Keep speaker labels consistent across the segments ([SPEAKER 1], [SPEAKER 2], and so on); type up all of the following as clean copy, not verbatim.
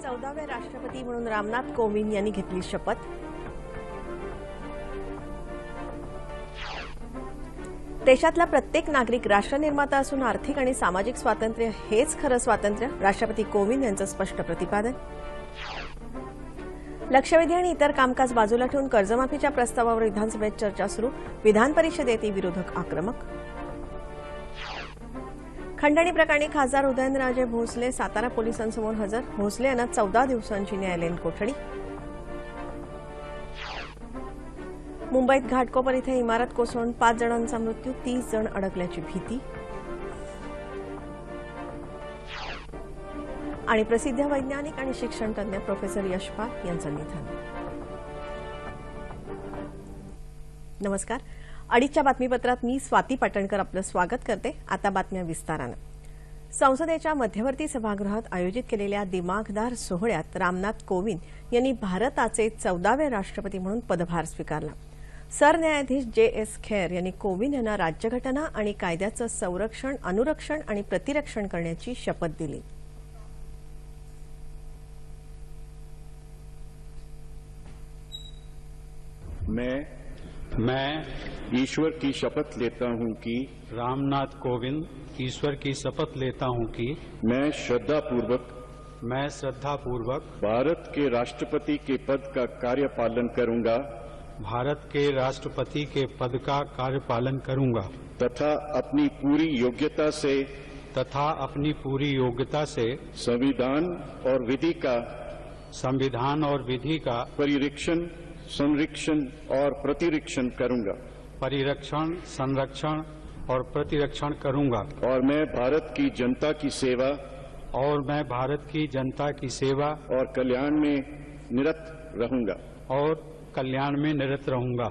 [SPEAKER 1] 14वे राष्ट्रपती म्हणून रामनाथ कोविंद यांनी घेतली शपथ। देशातला प्रत्येक नागरिक राष्ट्रनिर्माता असून आर्थिक आणि सामाजिक स्वातंत्र्य हेच खरं स्वातंत्र्य, राष्ट्रपती कोविंद यांचं स्पष्ट प्रतिपादन। लक्षवेधी आणि इतर कामकाज बाजूला ठेवून कर्जमाफीच्या प्रस्तावावर विधानसभेत चर्चा सुरू, विधान परिषदेतही विरोधक आक्रमक। खंडणी प्रकरणी खासदार उदयनराजे भोसले सातारा पोलिसांसमोर हजर, भोसले यांना 14 दिवसांची न्यायालयीन कोठडी। मुंबईत घाटकोपर इथे इमारत कोसळून 5 जणांचा मृत्यू, 30 जण अडकल्याची भीती। आणि प्रसिद्ध वैज्ञानिक आणि शिक्षणतज्ञ प्रोफेसर यशपाल यांचं निधन। नमस्कार, अडीचच्या बातमीपत्रात मी स्वाती पाटणकर आपलं स्वागत करते। आता बातम्या विस्तारानं। संसदेच्या मध्यवर्ती सभागृहात आयोजित केलेल्या दिमाखदार सोहळ्यात रामनाथ कोविंद यांनी भारताचे 14वे राष्ट्रपती म्हणून पदभार स्वीकारला। सरन्यायाधीश जे.एस. खेर यांनी कोविंद यांना राज्यघटना आणि कायद्याचं संरक्षण, अनुरक्षण आणि प्रतिरक्षण करण्याची शपथ दिली।
[SPEAKER 2] मैं ईश्वर की शपथ लेता हूं कि
[SPEAKER 3] रामनाथ कोविंद ईश्वर की शपथ लेता हूं कि
[SPEAKER 2] मैं श्रद्धापूर्वक
[SPEAKER 3] भारत के राष्ट्रपति के पद का कार्यपालन करूंगा
[SPEAKER 2] तथा अपनी पूरी योग्यता से संविधान और विधि का परिरक्षण, संरक्षण और प्रतिरक्षण करूंगा और मैं भारत की जनता की सेवा और कल्याण में निरत रहूंगा।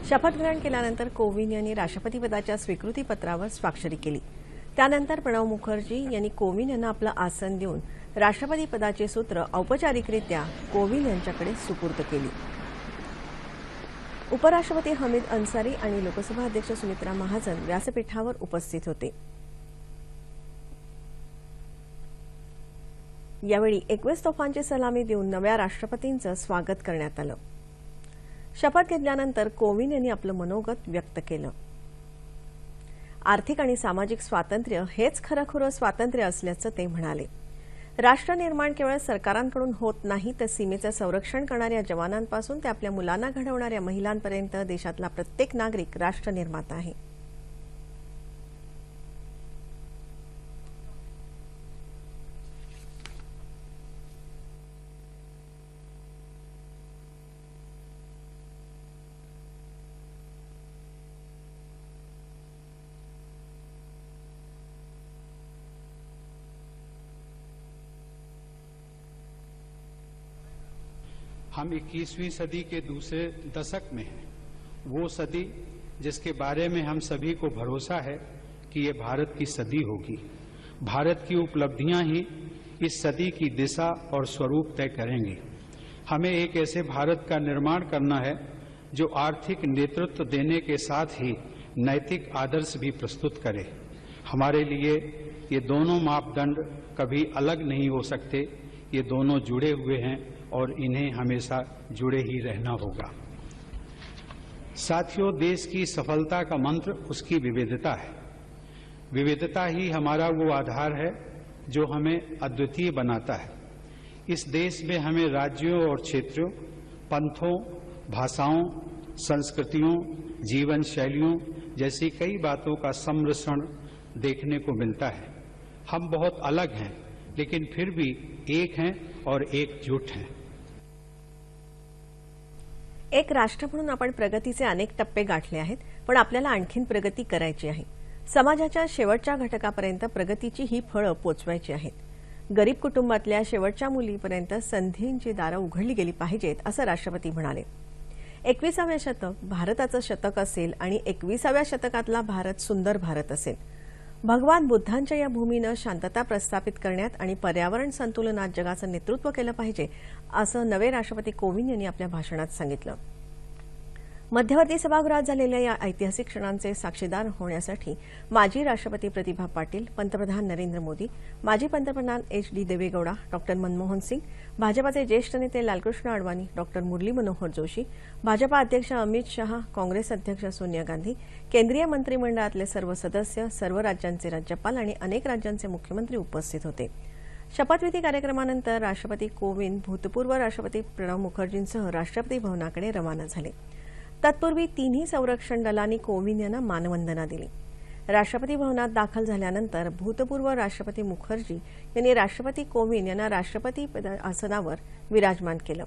[SPEAKER 1] शपथ ग्रहण केल्यानंतर कोविंद यांनी राष्ट्रपतीपदाच्या स्वीकृतीपत्रावर स्वाक्षरी केली। त्यानंतर प्रणव मुखर्जी यांनी कोविंद यांना आपलं आसन देऊन राष्ट्रपतीपदाची सूत्र औपचारिकरित्या कोविंद यांच्याकडे सुपूर्द केली। उपराष्ट्रपती हमीद अन्सारी आणि लोकसभा अध्यक्ष सुमित्रा महाजन व्यासपीठावर उपस्थित होते। यावेळी 21 तोफांची सलामी देऊन नव्या राष्ट्रपतींचं स्वागत करण्यात आलं। शपथ घेतल्यानंतर कोविंद यांनी आपलं मनोगत व्यक्त केलं। आर्थिक आणि सामाजिक स्वातंत्र्य हेच खरंखुरं स्वातंत्र्य असल्याचं ते म्हणाले। राष्ट्रनिर्माण केवळ सरकारांकडून होत नाही, तर सीमेचं संरक्षण करणाऱ्या जवानांपासून ते आपल्या मुलांना घडवणाऱ्या महिलांपर्यंत देशातला प्रत्येक नागरिक राष्ट्रनिर्माता आहे।
[SPEAKER 3] हम 21वीं सदी के दूसरे दशक में हैं। वो सदी जिसके बारे में हम सभी को भरोसा है कि ये भारत की सदी होगी। भारत की उपलब्धियां ही इस सदी की दिशा और स्वरूप तय करेंगी। हमें एक ऐसे भारत का निर्माण करना है जो आर्थिक नेतृत्व देने के साथ ही नैतिक आदर्श भी प्रस्तुत करे। हमारे लिए ये दोनों मापदंड कभी अलग नहीं हो सकते, ये दोनों जुड़े हुए हैं और इन्हें हमेशा जुड़े ही रहना होगा। साथियों, देश की सफलता का मंत्र उसकी विविधता है। विविधता ही हमारा वो आधार है जो हमें अद्वितीय बनाता है। इस देश में हमें राज्यों और क्षेत्रों, पंथों, भाषाओं, संस्कृतियों, जीवन शैलियों जैसी कई बातों का सम्मिश्रण देखने को मिलता है। हम बहुत अलग हैं, लेकिन फिर भी एक हैं और एकजुट हैं।
[SPEAKER 1] एक राष्ट्र म्हणून आपण प्रगतीचे अनेक टप्पे गाठले आहेत, पण आपल्याला आणखीन प्रगती करायची आहे. समाजाच्या शेवटच्या घटकापर्यंत प्रगतीची ही फळं पोचवायची आहेत. गरीब कुटुंबातल्या शेवटच्या मुलीपर्यंत संधींची दारं उघडली गेली पाहिजेत, असं राष्ट्रपती म्हणाले. 21व्या शतक भारताचं शतक असेल आणि 21व्या शतकातला भारत सुंदर भारत असेल. भगवान बुद्धांच्या या भूमीनं शांतता प्रस्थापित करण्यात आणि पर्यावरण संतुलनात जगाचं नेतृत्व केलं पाहिजे, असं नवे राष्ट्रपती कोविंद यांनी आपल्या भाषणात सांगितलं. मध्यवर्ती सभागृहात झालेल्या या ऐतिहासिक क्षणांचे साक्षीदार होण्यासाठी माजी राष्ट्रपती प्रतिभा पाटील, पंतप्रधान नरेंद्र मोदी, माजी पंतप्रधान एच.डी. देवेगौडा, डॉ. मनमोहन सिंग, भाजपाचे ज्येष्ठ नेते लालकृष्ण अडवाणी, डॉ. मुरली मनोहर जोशी, भाजपा अध्यक्ष अमित शहा, काँग्रेस अध्यक्ष सोनिया गांधी, केंद्रीय मंत्रिमंडळातले सर्व सदस्य, सर्व राज्यांचे राज्यपाल आणि अनेक राज्यांचे मुख्यमंत्री उपस्थित होते. शपथविधी कार्यक्रमानंतर राष्ट्रपती कोविंद भूतपूर्व राष्ट्रपती प्रणव मुखर्जींसह राष्ट्रपती भवनाकडे रवाना झाले. तत्पूर्वी तिन्ही संरक्षण दलांनी कोविंद यांना मानवंदना दिली. राष्ट्रपती भवनात दाखल झाल्यानंतर भूतपूर्व राष्ट्रपती मुखर्जी यांनी राष्ट्रपती कोविंद यांना राष्ट्रपती आसनावर विराजमान केलं.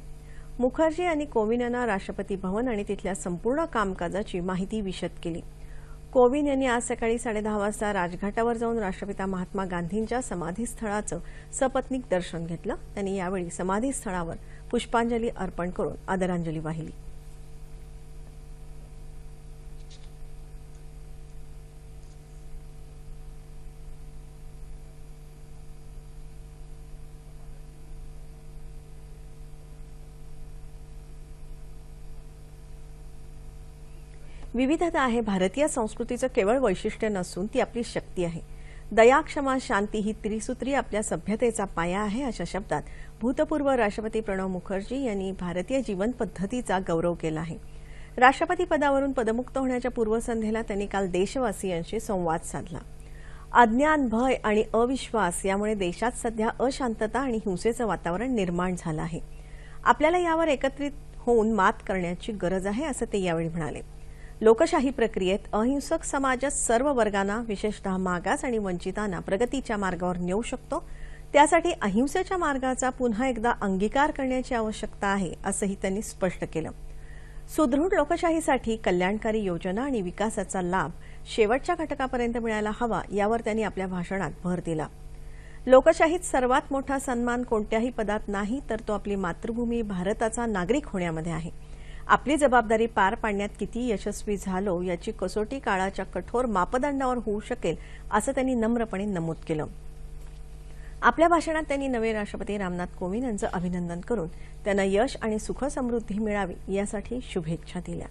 [SPEAKER 1] मुखर्जी यांनी कोविंद यांना राष्ट्रपती भवन आणि तिथल्या संपूर्ण कामकाजाची माहिती विशद केली. कोविंद यांनी आज सकाळी 10:30 वाजता राजघाटावर जाऊन राष्ट्रपिता महात्मा गांधींच्या समाधीस्थळाचं सपत्नीक दर्शन घेतलं. त्यांनी यावेळी समाधीस्थळावर पुष्पांजली अर्पण करून आदरांजली वाहिली. विविधता आहे भारतीय संस्कृतीचं केवळ वैशिष्ट्य नसून ती आपली शक्ती आहे. दया, क्षमा, शांती ही त्रिसूत्री आपल्या सभ्यतेचा पाया आहे, अशा शब्दात भूतपूर्व राष्ट्रपती प्रणव मुखर्जी यांनी भारतीय जीवन पद्धतीचा गौरव केला आहे. राष्ट्रपती पदावरून पदमुक्त होण्याच्या पूर्वसंध्येला त्यांनी काल देशवासियांशी संवाद साधला. अज्ञान, भय आणि अविश्वास यामुळे देशात सध्या अशांतता आणि हिंसेचं वातावरण निर्माण झालं आहे. आपल्याला यावर एकत्रित होऊन मात करण्याची गरज आहे, असं ते यावेळी म्हणाले. लोकशाही प्रक्रियेत अहिंसक समाजच सर्व वर्गांना, विशेषतः मागास आणि वंचितांना प्रगतीच्या मार्गावर नेऊ शकतो. त्यासाठी अहिंसेच्या मार्गाचा पुन्हा एकदा अंगीकार करण्याची आवश्यकता आहे, असंही त्यांनी स्पष्ट केलं. सुदृढ लोकशाहीसाठी कल्याणकारी योजना आणि विकासाचा लाभ शेवटच्या घटकापर्यंत मिळायला हवा, यावर त्यांनी आपल्या भाषणात भर दिला. लोकशाहीत सर्वात मोठा सन्मान कोणत्याही पदात नाही, तर तो आपली मातृभूमी भारताचा नागरिक होण्यामध्ये आहे. आपली जबाबदारी पार पाडण्यात किती यशस्वी झालो याची कसोटी काळाच्या कठोर मापदंडावर होऊ शकेल, असं त्यांनी नम्रपणे नमूद केलं. आपल्या भाषणात त्यांनी नवे राष्ट्रपती रामनाथ कोविंद यांचं अभिनंदन करून त्यांना यश आणि सुख समृद्धी मिळावी यासाठी शुभेच्छा दिल्या.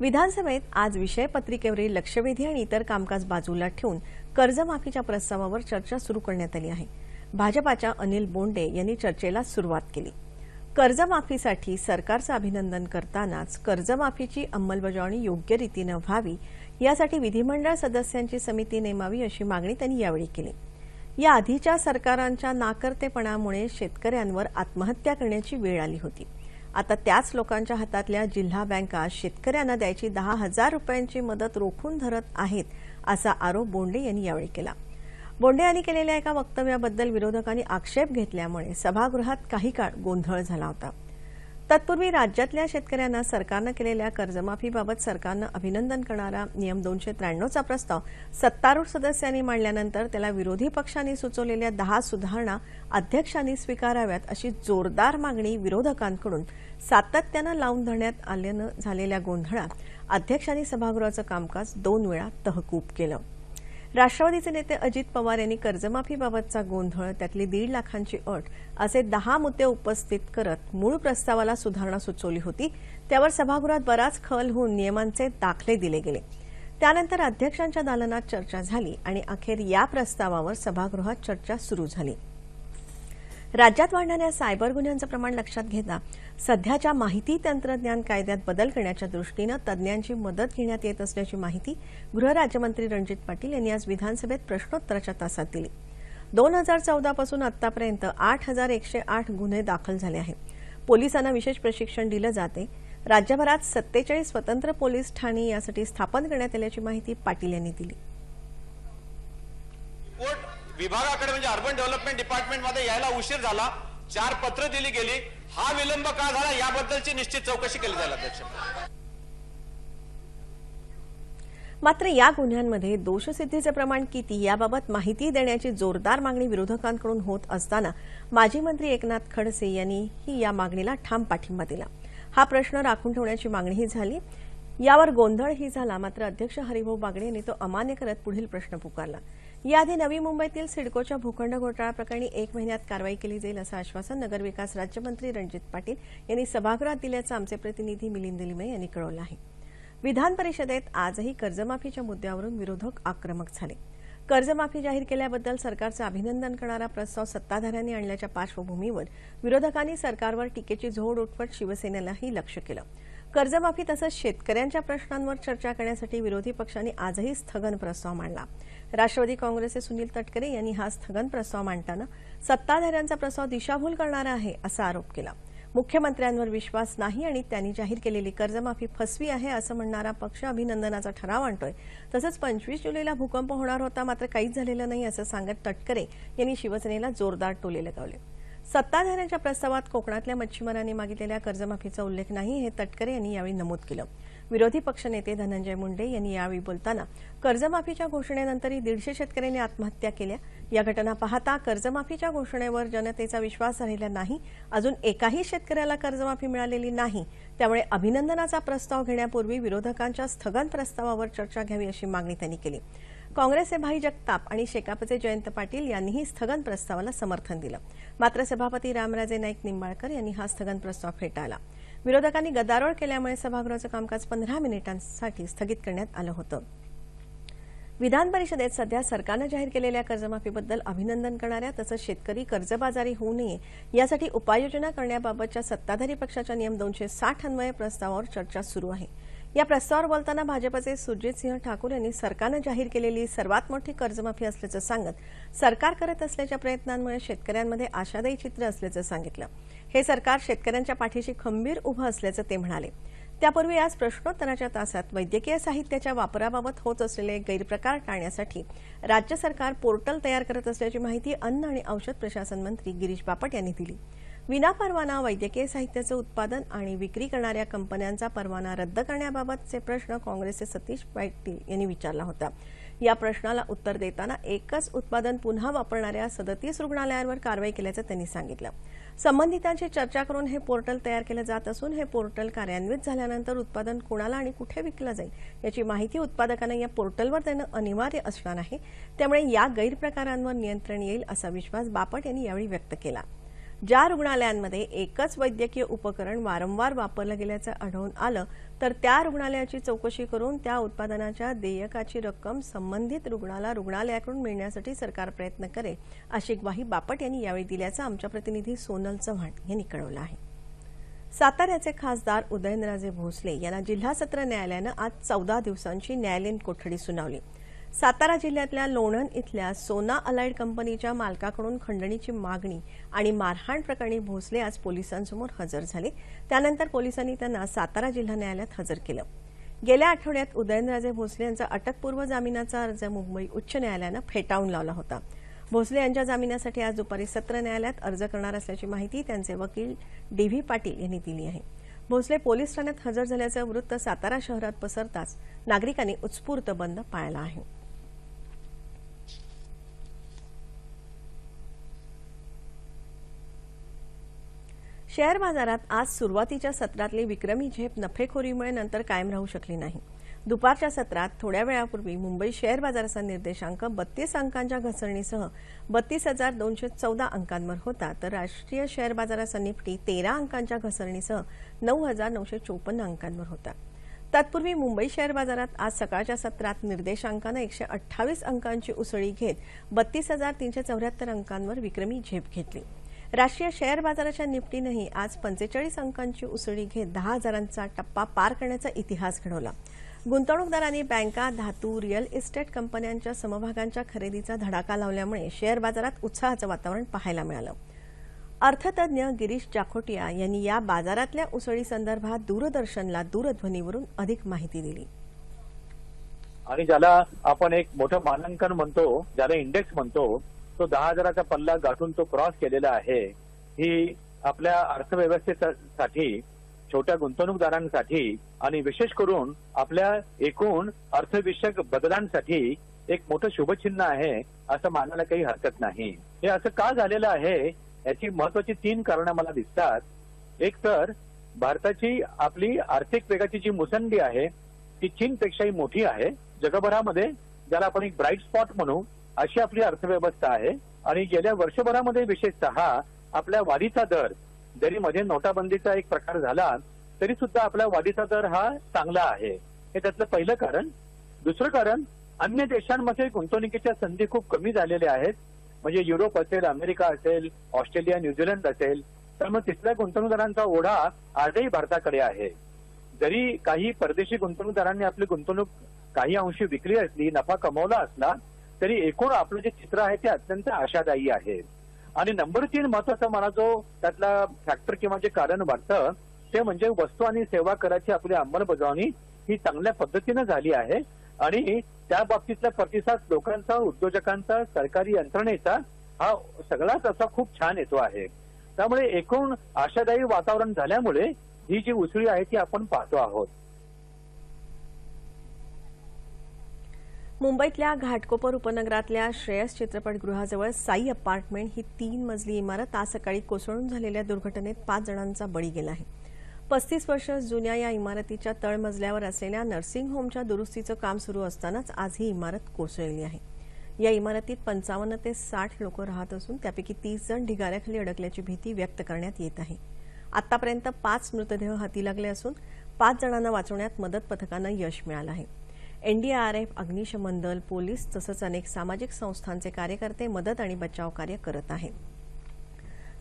[SPEAKER 1] विधानसभेत आज विषयपत्रिकेवरील लक्षवेधी आणि इतर कामकाज बाजूला ठेवून कर्जमाफीच्या प्रस्तावावर चर्चा सुरू करण्यात आली आहे. भाजपाच्या अनिल बोंडे यांनी चर्चेला सुरुवात केली. कर्जमाफीसाठी सरकारचं अभिनंदन करतानाच कर्जमाफीची अंमलबजावणी योग्य रीतीनं व्हावी यासाठी विधिमंडळ सदस्यांची समिती नेमावी, अशी मागणी त्यांनी यावेळी केली. या आधीच्या सरकारांच्या नाकर्तेपणामुळे शेतकऱ्यांवर आत्महत्या करण्याची वेळ आली होती. आता त्याच लोकांच्या हातातल्या जिल्हा बँका शेतकऱ्यांना द्यायची 10,000 रुपयांची मदत रोखून धरत आहेत, असा आरोप बोंडे यांनी यावेळी केला. बोंडे यांनी केलेल्या एका वक्तव्याबद्दल विरोधकांनी आक्षेप घेतल्यामुळे सभागृहात काही काळ गोंधळ झाला होता. तत्पूर्वी राज्यातल्या शेतकऱ्यांना सरकारनं केलेल्या कर्जमाफीबाबत सरकारनं अभिनंदन करणारा नियम 293चा प्रस्ताव सत्तारूढ सदस्यांनी मांडल्यानंतर त्याला विरोधी पक्षांनी सुचवलेल्या 10 सुधारणा अध्यक्षांनी स्वीकाराव्यात, अशी जोरदार मागणी विरोधकांकडून सातत्यानं लावून धरण्यात आल्यानं झालेल्या गोंधळात अध्यक्षांनी सभागृहाचं कामकाज 2 वेळा तहकूब केलं. राष्ट्रवादीचे नेते अजित पवार यांनी कर्जमाफीबाबतचा गोंधळ, त्यातली 1.5 लाखांची अट असे 10 मुद्दे उपस्थित करत मूळ प्रस्तावाला सुधारणा सुचवली होती. त्यावर सभागृहात बराच खल होऊन नियमांचे दाखले दिले गेले. त्यानंतर अध्यक्षांच्या दालनात चर्चा झाली आणि अखेर या प्रस्तावावर सभागृहात चर्चा सुरू झाली. राज्यात वाढणाऱ्या सायबर गुन्ह्यांचं प्रमाण लक्षात घेता सध्याच्या माहिती तंत्रज्ञान कायद्यात बदल करण्याच्या दृष्टीनं तज्ज्ञांची मदत घेण्यात येत असल्याची माहिती गृहराज्यमंत्री रणजित पाटील यांनी आज विधानसभेत प्रश्नोत्तराच्या तासात दिली. 2014 पासून आतापर्यंत 8,108 गुन्हे दाखल झाले आहेत. पोलिसांना विशेष प्रशिक्षण दिलं जाते. राज्यभरात 47 स्वतंत्र पोलीस ठाणी यासाठी स्थापन करण्यात आल्याची माहिती पाटील यांनी दिली.
[SPEAKER 4] विभागाकडे म्हणजे अर्बन डेव्हलपमेंट डिपार्टमेंट मध्ये यायला उशीर झाला, 4 पत्र दिली गेली, हा विलंब का झाला याबद्दलची निश्चित चौकशी केली जाईल अध्यक्ष.
[SPEAKER 1] मात्र या गुन्ह्यांमध्ये दोषसिद्धीचे प्रमाण किती याबाबत माहिती देण्याची जोरदार मागणी विरोधकांकडून होत असताना माजी मंत्री एकनाथ खडसे यांनीही या मागणीला ठाम पाठिंबा दिला. हा प्रश्न राखून ठेवण्याची मागणीही झाली. यावर गोंधळही झाला. मात्र अध्यक्ष हरिभाऊ बागडे यांनी तो अमान्य करत पुढील प्रश्न पुकारला. याआधी नवी मुंबईतील सिडकोच्या भूखंड घोटाळा प्रकरणी 1 महिन्यात कारवाई केली जाईल असं आश्वासन नगरविकास राज्यमंत्री रणजित पाटील यांनी सभागृहात दिल्याचं आमचे प्रतिनिधी मिलिंद लिमये यांनी कळवलं आहे. विधान परिषदेत आजही कर्जमाफीच्या मुद्द्यावरून विरोधक आक्रमक झाले. कर्जमाफी जाहीर केल्याबद्दल सरकारचं अभिनंदन करणारा प्रस्ताव सत्ताधाऱ्यांनी आणल्याच्या पार्श्वभूमीवर विरोधकांनी सरकारवर टीकेची झोड उठवत शिवसेनेलाही लक्ष्य केलं. कर्जमाफी तसंच शेतकऱ्यांच्या प्रश्नांवर चर्चा करण्यासाठी विरोधी पक्षांनी आजही स्थगन प्रस्ताव मांडला. राष्ट्रवादी काँग्रेसचे सुनील तटकरे यांनी हा स्थगन प्रस्ताव मांडताना सत्ताधाऱ्यांचा प्रस्ताव दिशाभूल करणारा आहे असा आरोप केला. मुख्यमंत्र्यांवर विश्वास नाही आणि त्यांनी जाहीर केलेली कर्जमाफी फसवी आहे असं म्हणणारा पक्ष अभिनंदनाचा ठराव आणतोय. तसंच 25 जुलैला भूकंप होणार होता मात्र काहीच झालेलं नाही असं सांगत तटकरे यांनी शिवसेनेला जोरदार टोले लगावले. सत्ताधाऱ्यांच्या प्रस्तावात कोकणातल्या मच्छीमारांनी मागितलेल्या कर्जमाफीचा उल्लेख नाही हे तटकरे यांनी यावेळी नमूद केलं. विरोधी पक्षनेते धनंजय मुंडे यांनी यावेळी बोलताना कर्जमाफीच्या घोषणेनंतरही 150 शेतकऱ्यांनी आत्महत्या केल्या. या घटना पाहता कर्जमाफीच्या घोषणेवर जनतेचा विश्वास राहिला नाही. अजून एकाही शेतकऱ्याला कर्जमाफी मिळालेली नाही. त्यामुळे अभिनंदनाचा प्रस्ताव घेण्यापूर्वी विरोधकांच्या स्थगन प्रस्तावावर चर्चा घ्यावी अशी मागणी त्यांनी केली. काँग्रेसचे भाई जगताप आणि शेकापचे जयंत पाटील यांनीही स्थगन प्रस्तावाला समर्थन दिलं. मात्र सभापती रामराजे नाईक निंबाळकर यांनी हा स्थगन प्रस्ताव फेटाळला. विरोधकांनी गदारोळ केल्यामुळे सभागृहाचं कामकाज 15 मिनिटांसाठी स्थगित करण्यात आलं होतं. विधान परिषदेत सध्या सरकारनं जाहीर केलेल्या कर्जमाफीबद्दल अभिनंदन करणाऱ्या तसंच शेतकरी कर्जबाजारी होऊ नये यासाठी उपाययोजना करण्याबाबतच्या सत्ताधारी पक्षाच्या नियम 260 अन्वये प्रस्तावावर चर्चा सुरू आहे. या प्रस्तावावर बोलताना भाजपचे सुरजितसिंह ठाकूर यांनी सरकारनं जाहीर केलेली सर्वात मोठी कर्जमाफी असल्याचं सांगत सरकार करत असलेल्या प्रयत्नांमुळे शेतकऱ्यांमध्ये आशादायी चित्र असल्याचं सांगितलं. हे सरकार शेतकऱ्यांच्या पाठीशी खंबीर उभं असल्याचं ते म्हणाले. त्यापूर्वी आज प्रश्नोत्तराच्या तासात वैद्यकीय साहित्याच्या वापराबाबत होत असलेले गैरप्रकार टाळण्यासाठी राज्य सरकार पोर्टल तयार करत असल्याची माहिती अन्न आणि औषध प्रशासन मंत्री गिरीश बापट यांनी दिली. विनापरवाना वैद्यकीय साहित्याचं उत्पादन आणि विक्री करणाऱ्या कंपन्यांचा परवाना रद्द करण्याबाबतचे प्रश्न काँग्रेसचे सतीश पाटील यांनी विचारला होता. या प्रश्नाला उत्तर देताना एकच उत्पादन पुन्हा वापरणाऱ्या 37 रुग्णालयांवर कारवाई केल्याचं त्यांनी सांगितलं. संबंधितांची चर्चा करून हे पोर्टल तयार केलं जात असून हे पोर्टल कार्यान्वित झाल्यानंतर उत्पादन कोणाला आणि कुठे विकलं जाईल याची माहिती उत्पादकांना या पोर्टलवर देणं अनिवार्य असणार आहे. त्यामुळे या गैरप्रकारांवर नियंत्रण येईल असा विश्वास बापट यांनी यावेळी व्यक्त केला. ज्या रुग्णालयांमध्ये एकच वैद्यकीय उपकरण वारंवार वापरलं गेल्याचं आढळून आलं तर त्या रुग्णालयाची चौकशी करून त्या उत्पादनाच्या देयकाची रक्कम संबंधित रुग्णाला रुग्णालयाकडून मिळण्यासाठी सरकार प्रयत्न करेल अशी ग्वाही बापट यांनी यावेळी दिल्याचं आमच्या प्रतिनिधी सोनल चव्हाण यांनी कळवलं आहे. साताऱ्याचे खासदार उदयनराजे भोसले यांना जिल्हा सत्र न्यायालयानं आज 14 दिवसांची न्यायालयीन कोठडी सुनावली. सातारा जिल्ह्यातल्या लोणंद इथल्या सोना अलाइड कंपनीच्या मालकाकडून खंडणीची मागणी आणि मारहाण प्रकरणी भोसले आज पोलिसांसमोर हजर झाले. त्यानंतर पोलिसांनी त्यांना सातारा जिल्हा न्यायालयात हजर केलं. गेल्या आठवड्यात उदयनराजे भोसले यांचा अटकपूर्व जामिनाचा अर्ज मुंबई उच्च न्यायालयानं फेटाळून लावला होता. भोसले यांच्या जामिनासाठी आज दुपारी सत्र न्यायालयात अर्ज करणार असल्याची माहिती त्यांचे वकील डी.व्ही. पाटील यांनी दिली आहे. भोसले पोलीस ठाण्यात हजर झाल्याचं वृत्त सातारा शहरात पसरताच नागरिकांनी उत्स्फूर्त बंद पाळला आहे. शेअर बाजारात आज सुरुवातीच्या सत्रातली विक्रमी झेप नफेखोरीमुळे नंतर कायम राहू शकली नाही. दुपारच्या सत्रात थोड्या वेळापूर्वी मुंबई शेअर बाजाराचा निर्देशांक 32 अंकांच्या घसरणीसह 32,214 अंकांवर होता तर राष्ट्रीय शेअर बाजाराचा निफ्टी 13 अंकांच्या घसरणीसह 9,954 अंकांवर होता. तत्पूर्वी मुंबई शेअर बाजारात आज सकाळच्या सत्रात निर्देशांकानं 128 अंकांची उसळी घेत 32,374 अंकांवर विक्रमी झेप घेतली. राष्ट्रीय शेअर बाजाराच्या निफ्टीनंही आज 45 अंकांची उसळी घेत 10,000चा टप्पा पार करण्याचा इतिहास घडवला. गुंतवणूकदारांनी बँका, धातू, रिअल इस्टेट कंपन्यांच्या समभागांच्या खरेदीचा धडाका लावल्यामुळे शेअर बाजारात उत्साहाचं वातावरण पाहायला मिळालं. अर्थतज्ञ गिरीश जाखोटिया यांनी या बाजारातल्या उसळीसंदर्भात दूरदर्शनला दूरध्वनीवरून अधिक माहिती दिली.
[SPEAKER 5] आणि ज्याला आपण एक मोठं मानांकन म्हणतो, ज्याला इंडेक्स म्हणतो, तो 10,000चा पल्ला गाठून तो क्रॉस केलेला आहे, ही आपल्या अर्थव्यवस्थेसाठी, छोट्या गुंतवणूकदारांसाठी आणि विशेष करून आपल्या एकूण अर्थविषयक बदलांसाठी एक मोठं शुभचिन्ह आहे असं मानायला काही हरकत नाही. हे असं का झालेलं आहे याची महत्वाची 3 कारणं मला दिसतात. एक तर भारताची आपली आर्थिक वेगाची जी मुसंडी आहे ती चीनपेक्षाही मोठी आहे. जगभरामध्ये ज्याला आपण एक ब्राईट स्पॉट म्हणू अशी आपली अर्थव्यवस्था आहे आणि गेल्या वर्षभरामध्ये विशेषतः आपल्या वाढीचा दर, जरी मध्ये नोटाबंदीचा एक प्रकार झाला तरी सुद्धा आपला वाढीचा दर हा चांगला आहे. हे त्यातलं पहिलं कारण. दुसरं कारण, अन्य देशांमध्ये गुंतवणुकीच्या संधी खूप कमी झालेल्या आहेत. म्हणजे युरोप असेल, अमेरिका असेल, ऑस्ट्रेलिया, न्यूझीलंड असेल. त्यामुळे तिथल्या गुंतवणूकदारांचा ओढा आजही भारताकडे आहे. जरी काही परदेशी गुंतवणूकदारांनी आपली गुंतवणूक काही अंशी विकली असली, नफा कमवला असला, तरी एकूण आपलं जे चित्र आहे ते अत्यंत आशादायी आहे. आणि नंबर 3 महत्वाचा मला जो त्यातला फॅक्टर किंवा जे कारण वाटतं ते म्हणजे वस्तू आणि सेवा कराची आपली अंमलबजावणी ही चांगल्या पद्धतीनं झाली आहे आणि त्या बाबतीतला प्रतिसाद लोकांचा, उद्योजकांचा, सरकारी यंत्रणेचा हा सगळाच असा खूप छान येतो आहे. त्यामुळे एकूण आशादायी वातावरण झाल्यामुळे ही जी उसळी आहे ती आपण पाहतो आहोत.
[SPEAKER 1] मुंबईतल्या घाटकोपर उपनगरातल्या श्रेयस चित्रपटगृहाजवळ साई अपार्टमेंट ही 3 मजली इमारत आज सकाळी कोसळून झालेल्या दुर्घटनेत 5 जणांचा बळी गेला आहे. 35 वर्ष जुन्या या इमारतीच्या तळमजल्यावर असलेल्या नर्सिंग होमच्या दुरुस्तीचं काम सुरू असतानाच आज ही इमारत कोसळली आहे. या इमारतीत 55 ते 60 लोक राहत असून त्यापैकी 30 जण ढिगाऱ्याखाली अडकल्याची भीती व्यक्त करण्यात येत आहे. आतापर्यंत 5 मृतदेह हाती लागले असून 5 जणांना वाचवण्यात मदत पथकांना यश मिळालं आहे. एनडीआरएफ, अग्निशमन दल, पोलीस तसंच अनेक सामाजिक संस्थांचे कार्यकर्ते मदत आणि बचाव कार्य करत आहेत.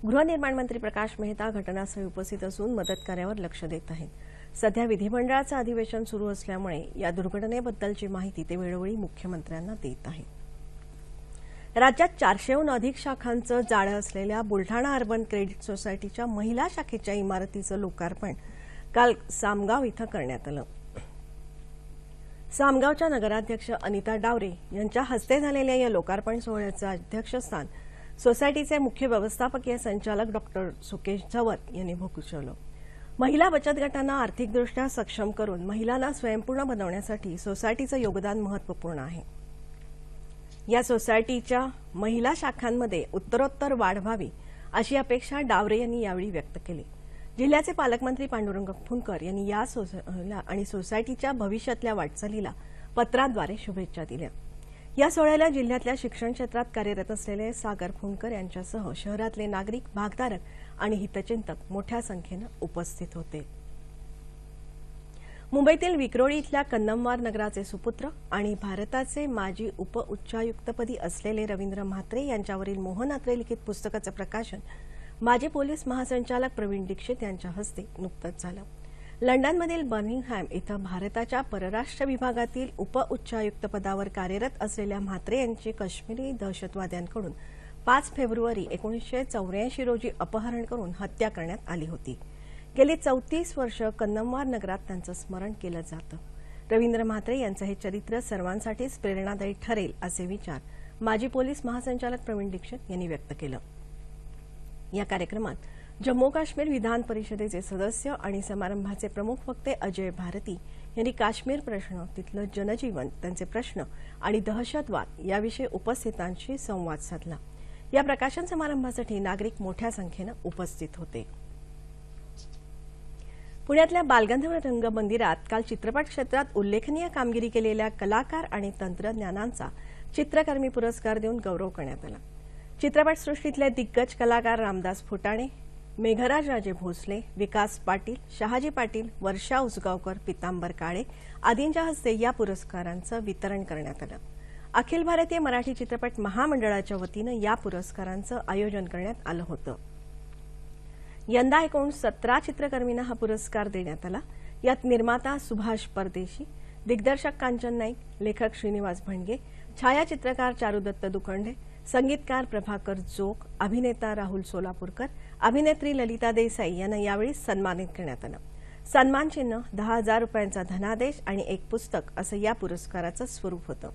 [SPEAKER 1] गृहनिर्माण मंत्री प्रकाश मेहता घटनास्थळी उपस्थित असून मदत कार्यावर लक्ष देत आहेत. सध्या विधिमंडळाचं अधिवेशन सुरू असल्यामुळे या दुर्घटनेबद्दलची माहिती ते वेळोवेळी मुख्यमंत्र्यांना देत आहेत. राज्यात 400हून अधिक शाखांचं जाळं असलेल्या बुलढाणा अर्बन क्रेडिट सोसायटीच्या महिला शाखेच्या इमारतीचं लोकार्पण काल सामगाव इथं करण्यात आलं. सामगावच्या नगराध्यक्ष अनिता डावरे यांच्या हस्ते झालेल्या या लोकार्पण सोहळ्याचं अध्यक्षस्थान सोसायटीचे मुख्य व्यवस्थापकीय संचालक डॉक्टर सुकेश झवर यांनी भूषवलं. महिला बचत गटांना आर्थिकदृष्ट्या सक्षम करून महिलांना स्वयंपूर्ण बनवण्यासाठी सोसायटीचं योगदान महत्वपूर्ण आहे. या सोसायटीच्या महिला शाखांमध्ये उत्तरोत्तर वाढ व्हावी अशी अपेक्षा डावरे यांनी यावेळी व्यक्त केली. जिल्ह्याचे पालकमंत्री पांडुरंग फुंडकर यांनी या सोहळ्याला आणि सोसायटीच्या भविष्यातल्या वाटचालीला पत्राद्वारे शुभेच्छा दिल्या. या सोहळ्याला जिल्ह्यातल्या शिक्षण क्षेत्रात कार्यरत असलेले सागर फुंडकर यांच्यासह शहरातले नागरिक, भागधारक आणि हितचिंतक मोठ्या संख्येनं उपस्थित होते. मुंबईतील विक्रोळी इथल्या कन्नमवार नगराचे सुपुत्र आणि भारताचे माजी उपउच्चायुक्तपदी असलेले रवींद्र म्हात्रे यांच्यावरील मोहन अत्रे लिखित पुस्तकाचं प्रकाशन माजी पोलीस महासंचालक प्रवीण दीक्षित यांच्या हस्ते नुकतंच झालं. लंडनमधील बर्मिंगहॅम इथं भारताच्या परराष्ट्र विभागातील उपउच्चायुक्तपदावर कार्यरत असलेल्या म्हात्रे यांची काश्मीरी दहशतवाद्यांकडून 5 फेब्रुवारी 1984 रोजी अपहरण करून हत्या करण्यात आली होती. गेली 34 वर्ष कन्नमवार नगरात त्यांचं स्मरण केलं जातं. रवींद्र म्हात्रे यांचं हे चरित्र सर्वांसाठीच प्रेरणादायी ठरेल असे विचार माजी पोलीस महासंचालक प्रवीण दीक्षित यांनी व्यक्त केलं. या कार्यक्रमात जम्मू काश्मीर विधान परिषदेचे सदस्य आणि समारंभाचे प्रमुख वक्ते अजय भारती यांनी काश्मीर प्रश्न, तिथलं जनजीवन, त्यांचे प्रश्न आणि दहशतवाद याविषयी उपस्थितांशी संवाद साधला. या प्रकाशन समारंभासाठी नागरिक मोठ्या संख्येनं उपस्थित होते. पुण्यातल्या बालगंधर्व रंगमंदिरात काल चित्रपट क्षेत्रात उल्लेखनीय कामगिरी केलेल्या कलाकार आणि तंत्रज्ञानांचा चित्रकर्मी पुरस्कार देऊन गौरव करण्यात आला. चित्रपटसृष्टीतले दिग्गज कलाकार रामदास फुटाणे, मेघराज राजे भोसले, विकास पाटील, शहाजी पाटील, वर्षा उसगावकर, पितांबर काळे आदींच्या हस्ते या पुरस्कारांचं वितरण करण्यात आलं. अखिल भारतीय मराठी चित्रपट महामंडळाच्या वतीनं या पुरस्कारांचं आयोजन करण्यात आलं होतं. यंदा एकूण 17 चित्रकर्मींना हा पुरस्कार देण्यात आला. यात निर्माता सुभाष परदेशी, दिग्दर्शक कांचन नाईक, लेखक श्रीनिवास भणगे, छायाचित्रकार चारुदत्त दुखंडे, संगीतकार प्रभाकर जोग, अभिनेता राहुल सोलापूरकर, अभिनेत्री ललिता देसाई यांना यावेळी सन्मानित करण्यात आलं. सन्मानचिन्ह, 10,000 रुपयांचा धनादेश आणि एक पुस्तक असं या पुरस्काराचं स्वरूप होतं.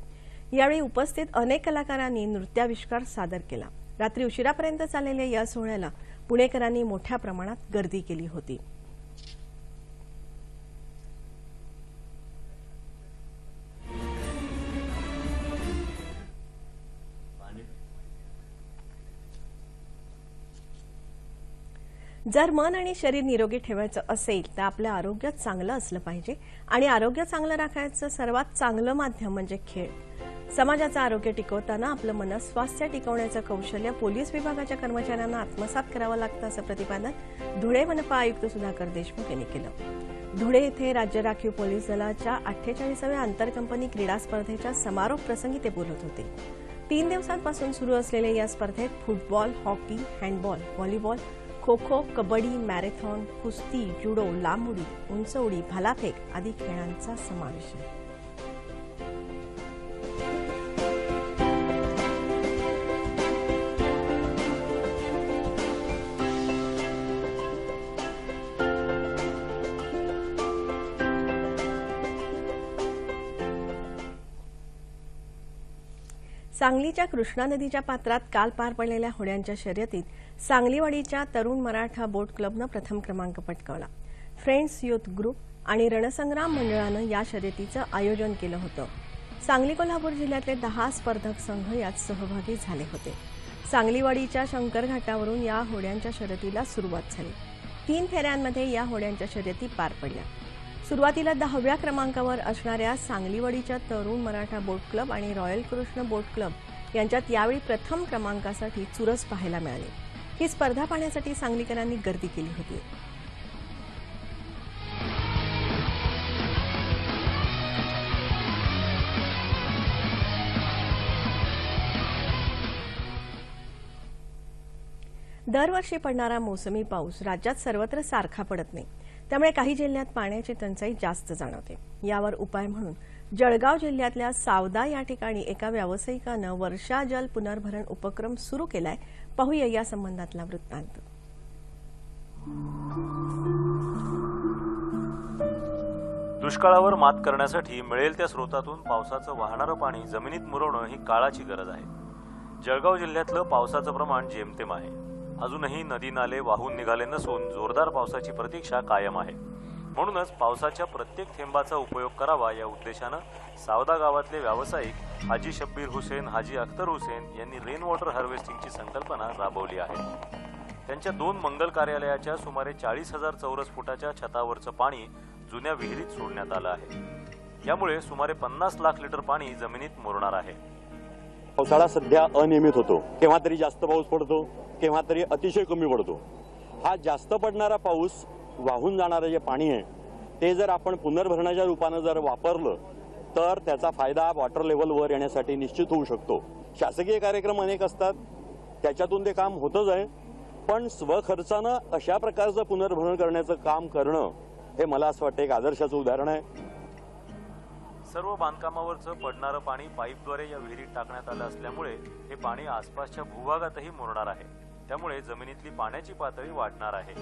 [SPEAKER 1] यावेळी उपस्थित अनेक कलाकारांनी नृत्याविष्कार सादर केला। रात्री उशिरापर्यंत चाललेल्या या सोहळ्याला पुणेकरांनी मोठ्या प्रमाणात गर्दी केली होती। जर मन आणि शरीर निरोगी ठेवायचं असेल तर आपलं आरोग्य चांगलं असलं पाहिजे आणि आरोग्य चांगलं राखायचं सर्वात चांगलं माध्यम म्हणजे खेळ। समाजाचं आरोग्य टिकवताना आपलं मनस्वास्थ्य टिकवण्याचं कौशल्य पोलीस विभागाच्या कर्मचाऱ्यांना आत्मसात करावं लागतं असं प्रतिपादन धुळे मनपा आयुक्त सुधाकर देशमुख यांनी केलं। धुळे येथे राज्य राखीव पोलीस दलाच्या 48व्या आंतरकंपनी क्रीडा स्पर्धेच्या समारोप प्रसंगी ते बोलत होते। 3 दिवसांपासून सुरू असलेल्या या स्पर्धेत football, hockey, handball, volleyball, kho kho, kabaddi, marathon, कुस्ती, जुडो, लांब उडी, उंच उडी, भालाफेक आदी खेळांचा समावेश आहे। सांगलीच्या कृष्णा नदीच्या पात्रात काल पार पडलेल्या होड्यांच्या शर्यतीत सांगलीवाडीच्या तरुण मराठा बोट क्लबनं प्रथम क्रमांक पटकावला। फ्रेंड्स युथ ग्रुप आणि रणसंग्राम मंडळानं या शर्यतीचं आयोजन केलं होतं। सांगली कोल्हापूर जिल्ह्यातले 10 स्पर्धक संघ यात सहभागी झाले होते। सांगलीवाडीच्या शंकर घाटावरून या होड्यांच्या शर्यतीला सुरुवात झाली। 3 फेऱ्यांमध्ये या होड्यांच्या शर्यती पार पडल्या। सुरुवातीला 10व्या क्रमांकावर असणाऱ्या सांगलीवाडीच्या तरुण मराठा बोट क्लब आणि रॉयल कृष्ण बोट क्लब यांच्यात यावेळी प्रथम क्रमांकासाठी चुरस पाहायला मिळाली। ही स्पर्धा पाहण्यासाठी सांगलीकरांनी गर्दी केली होती। दरवर्षी पडणारा मोसमी पाऊस राज्यात सर्वत्र सारखा पडत नाही, त्यामुळे काही जिल्ह्यात पाण्याची टंचाई जास्त जाणवते। यावर उपाय म्हणून जळगाव जिल्ह्यातल्या सावदा या ठिकाणी एका व्यावसायिकानं वर्षा जल पुनर्भरण उपक्रम सुरू केलाय। पाहूया या संबंधातला वृत्तांत।
[SPEAKER 6] दुष्काळावर मात करण्यासाठी मिळेल त्या स्रोतातून पावसाचं वाहणारं पाणी जमिनीत मुरवणं ही काळाची गरज आहे। जळगाव जिल्ह्यातलं पावसाचं प्रमाण जेमतेम आहे। अजूनही नदी नाले वाहून निघाले नसून जोरदार पावसाची प्रतीक्षा कायम आहे। म्हणूनच पावसाच्या प्रत्येक थेंबाचा उपयोग करावा या उद्देशानं सावदा गावातले व्यावसायिक हाजी शब्बीर हुसेन, हाजी अख्तर हुसेन यांनी रेन वॉटर हार्वेस्टिंगची संकल्पना राबवली आहे। त्यांच्या 2 मंगल कार्यालयाच्या सुमारे 40,000 चौरस फुटाच्या छतावरचं पाणी जुन्या विहिरीत सोडण्यात आलं आहे। यामुळे सुमारे 50 लाख लिटर पाणी जमिनीत मुरणार आहे।
[SPEAKER 7] पावसाळा सध्या अनियमित होतो, केव्हा तरी जास्त पाऊस पडतो, केव्हा तरी अतिशय कमी पडतो। हा जास्त पडणारा पाऊस वाहून जाणारे जे पाणी आहे ते जर आपण पुनर्भरणाच्या रूपाने जर वापरलं तर त्याचा फायदा वॉटर लेवलवर येण्यासाठी निश्चित होऊ शकतो। शासकीय कार्यक्रम अनेक असतात, त्याच्यातून ते काम होतच आहे, पण स्वखर्चानं अशा प्रकारचं पुनर्भरण करण्याचं काम करणं हे मला असं वाटतं एक आदर्शाचं उदाहरण आहे।
[SPEAKER 6] सर्व बांधकामावरचं पडणारं पाणी पाईपद्वारे या विहिरीत टाकण्यात आलं असल्यामुळे हे पाणी आसपासच्या भूभागातही मुरणार आहे। त्यामुळे जमिनीतली पाण्याची पातळी वाढणार आहे।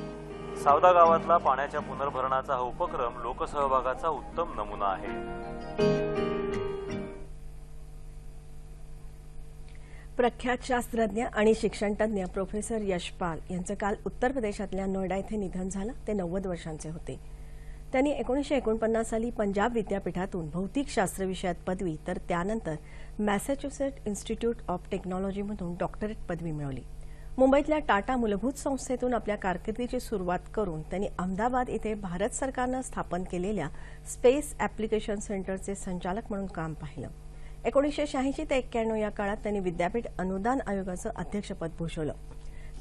[SPEAKER 6] सावदा गावातला पाण्याच्या पुनर्भरणाचा हा उपक्रम लोकसहभागाचा उत्तम नमुना आहे।
[SPEAKER 1] प्रख्यात शास्त्रज्ञ आणि शिक्षणतज्ञ प्रोफेसर यशपाल यांचं काल उत्तर प्रदेशातल्या नोएडा येथे निधन झालं। ते 90 वर्षांचे होते। त्यांनी 1949 साली पंजाब विद्यापीठातून भौतिकशास्त्र विषयात पदवी तर त्यानंतर मॅसेच्युसेट्स इन्स्टिट्यूट ऑफ टेक्नॉलॉजीमधून डॉक्टरेट पदवी मिळवली। मुंबईतल्या टाटा मूलभूत संस्थेतून आपल्या कारकिर्दीची सुरुवात करून त्यांनी अहमदाबाद येथे भारत सरकारनं स्थापन केलेल्या स्पेस ॲप्लिकेशन सेंटरचे संचालक म्हणून काम पाहिलं। 1986 ते 91 या काळात त्यांनी विद्यापीठ अनुदान आयोगाचं अध्यक्षपद भूषवलं।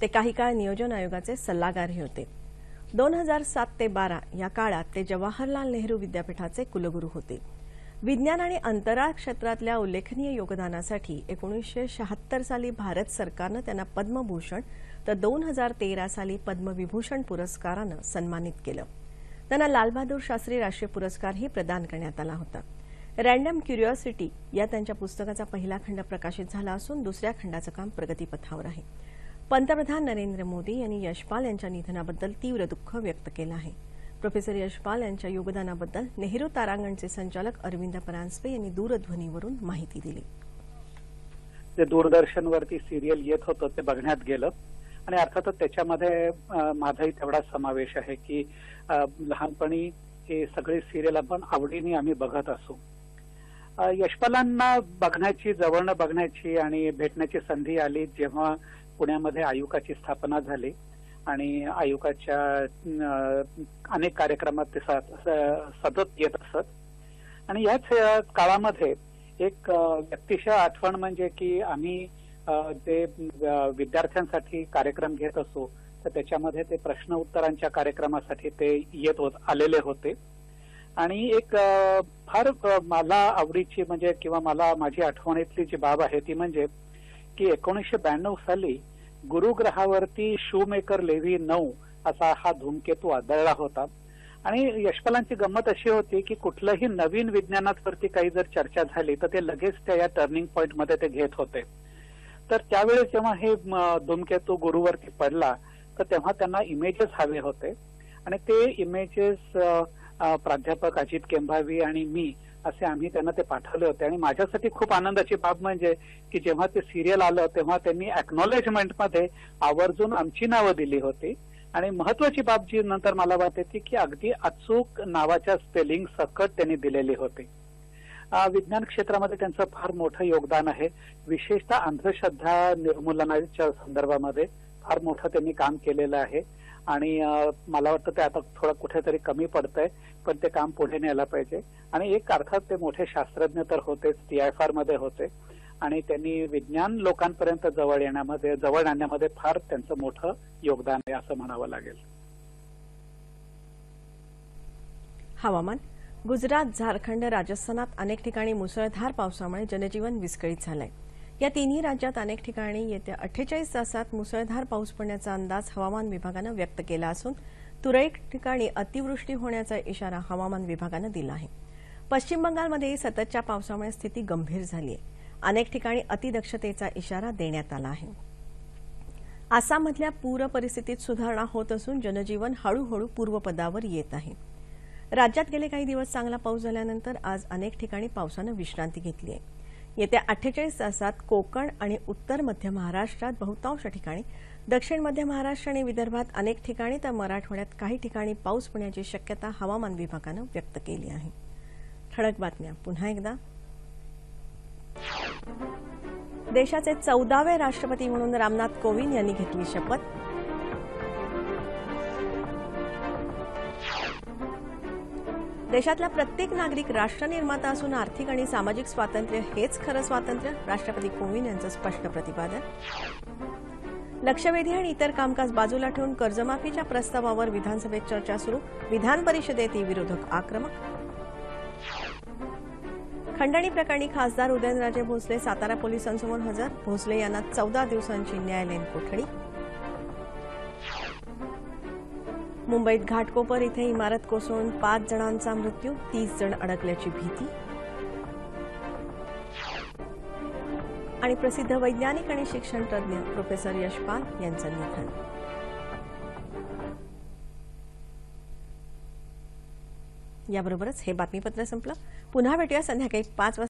[SPEAKER 1] ते काही काळ नियोजन आयोगाचे सल्लागारही होते। 2007 ते 12 या काळात ते जवाहरलाल नेहरू विद्यापीठाचे कुलगुरू होते। विज्ञान आणि अंतराळ क्षेत्रातल्या उल्लेखनीय योगदानासाठी 1976 साली भारत सरकारनं त्यांना पद्मभूषण तर 2013 साली पद्मविभूषण पुरस्कारानं सन्मानित केलं। त्यांना लालबहादूर शास्त्री राष्ट्रीय पुरस्कारही प्रदान करण्यात आला होता। रँडम क्युरिओसिटी या त्यांच्या पुस्तकाचा पहिला खंड प्रकाशित झाला असून दुसऱ्या खंडाचं काम प्रगतीपथावर आहे। पंतप्रधान नरेंद्र मोदी यांनी यशपाल यांच्या निधनाबद्दल तीव्र दुःख व्यक्त केलं आहे। प्रोफेसर यशपाल यांच्या योगदानाबद्दल नेहरू तारांगणचे संचालक अरविंद परांजपे यांनी दूरध्वनीवरून माहिती दिली.
[SPEAKER 8] जे दूरदर्शनवरती सिरियल येत होतं ते बघण्यात गेलं आणि अर्थातच त्याच्यामध्ये माझाही तेवढा समावेश आहे की लहानपणी हे सगळे सिरियल आपण आवडीने आम्ही बघत असू. यशपालांना बघण्याची, जवळनं बघण्याची आणि भेटण्याची संधी आली जेव्हा पुण्यामध्ये आयुकाची स्थापना झाली आणि आयुकाच्या अनेक कार्यक्रमात ते सतत येत असत. आणि याच काळामध्ये एक व्यक्तिशः आठवण म्हणजे की आम्ही जे विद्यार्थ्यांसाठी कार्यक्रम घेत असो तर त्याच्यामध्ये ते प्रश्न उत्तरांच्या कार्यक्रमासाठी ते आलेले होते. आणि एक फार मला आवडीची म्हणजे किंवा मला माझी आठवणीतली जी बाब आहे ती म्हणजे की 1992 साली गुरुग्रहावरती शूमेकर लेव्ही 9 असा हा धूमकेतू आदळला होता. आणि यशपालांची गंमत अशी होती की कुठलंही नवीन विज्ञानावरती काही जर चर्चा झाली तर ते लगेच त्या या टर्निंग पॉइंट मध्ये ते घेत होते. तर त्यावेळेस जेव्हा हे धूमकेतू गुरुवरती पडला तर तेव्हा त्यांना इमेजेस हवे होते आणि ते इमेजेस प्राध्यापक अजित केंभावी आणि मी असे आम्ही त्यांना ते पाठवले होते. आणि माझ्यासाठी खूप आनंदाची बाब म्हणजे की जेव्हा ते सिरियल आलं तेव्हा त्यांनी अॅक्नॉलेजमेंटमध्ये आवर्जून आमची नावं दिली होती. आणि महत्वाची बाब जी नंतर मला वाटते की अगदी अचूक नावाच्या स्पेलिंग सकट त्यांनी दिलेली होती. विज्ञान क्षेत्रामध्ये त्यांचं फार मोठं योगदान आहे. विशेषतः अंधश्रद्धा निर्मूलनाच्या संदर्भामध्ये फार मोठं त्यांनी काम केलेलं आहे. आणि मला वाटतं ते आता थोडं कुठेतरी कमी पडतंय पण ते काम पुढे न्यायला पाहिजे. आणि एक अर्थात ते मोठे शास्त्रज्ञ तर होतेच, TIFR मध्ये होते आणि त्यांनी विज्ञान लोकांपर्यंत जवळ आणण्यामध्ये फार त्यांचं मोठं योगदान आहे असं म्हणावं लागेल.
[SPEAKER 1] हवामान. गुजरात, झारखंड, राजस्थानात अनेक ठिकाणी मुसळधार पावसामुळे जनजीवन विस्कळीत झालंय. या तिन्ही राज्यात अनेक ठिकाणी येत्या 48 तासात मुसळधार पाऊस पडण्याचा अंदाज हवामान विभागानं व्यक्त केला असून तुरळक ठिकाणी अतिवृष्टी होण्याचा इशारा हवामान विभागानं दिला आहे. पश्चिम बंगालमध्येही सततच्या पावसामुळे स्थिती गंभीर झाली आहे. अनेक ठिकाणी अतिदक्षतेचा इशारा देण्यात आला आहे. आसाममधल्या पूर परिस्थितीत सुधारणा होत असून जनजीवन हळूहळू पूर्वपदावर येत आहे. राज्यात गेले काही दिवस चांगला पाऊस झाल्यानंतर आज अनेक ठिकाणी पावसानं विश्रांती घेतली आहे. येत्या 48 तासात कोकण आणि उत्तर मध्य महाराष्ट्रात बहुतांश ठिकाणी, दक्षिण मध्य महाराष्ट्र आणि विदर्भात अनेक ठिकाणी तर मराठवाड्यात काही ठिकाणी पाऊस पडण्याची शक्यता हवामान विभागानं व्यक्त केली आहे. ठळक बातम्या पुन्हा एकदा. देशाचे 14वे राष्ट्रपती म्हणून रामनाथ कोविंद यांनी घेतली शपथ. देशातला प्रत्येक नागरिक राष्ट्रनिर्माता असून आर्थिक आणि सामाजिक स्वातंत्र्य हेच खरं स्वातंत्र्य, राष्ट्रपती कोविंद यांचं स्पष्ट प्रतिपादन. लक्षवेधी आणि इतर कामकाज बाजूला ठेवून कर्जमाफीच्या प्रस्तावावर विधानसभेत चर्चा सुरू, विधान परिषदेतही विरोधक आक्रमक. खंडणी प्रकरणी खासदार उदयनराजे भोसले सातारा पोलिसांसमोर हजर, भोसले यांना 14 दिवसांची न्यायालयीन कोठडी. मुंबईत घाटकोपर इथे इमारत कोसळून 5 जणांचा मृत्यू, 30 जण अडकल्याची भीती. आणि प्रसिद्ध वैज्ञानिक आणि शिक्षणतज्ञ प्रोफेसर यशपाल यांचं निधन. याबरोबरच हे बातमीपत्र संपलं. पुन्हा भेटूया संध्याकाळी 5 वाजता.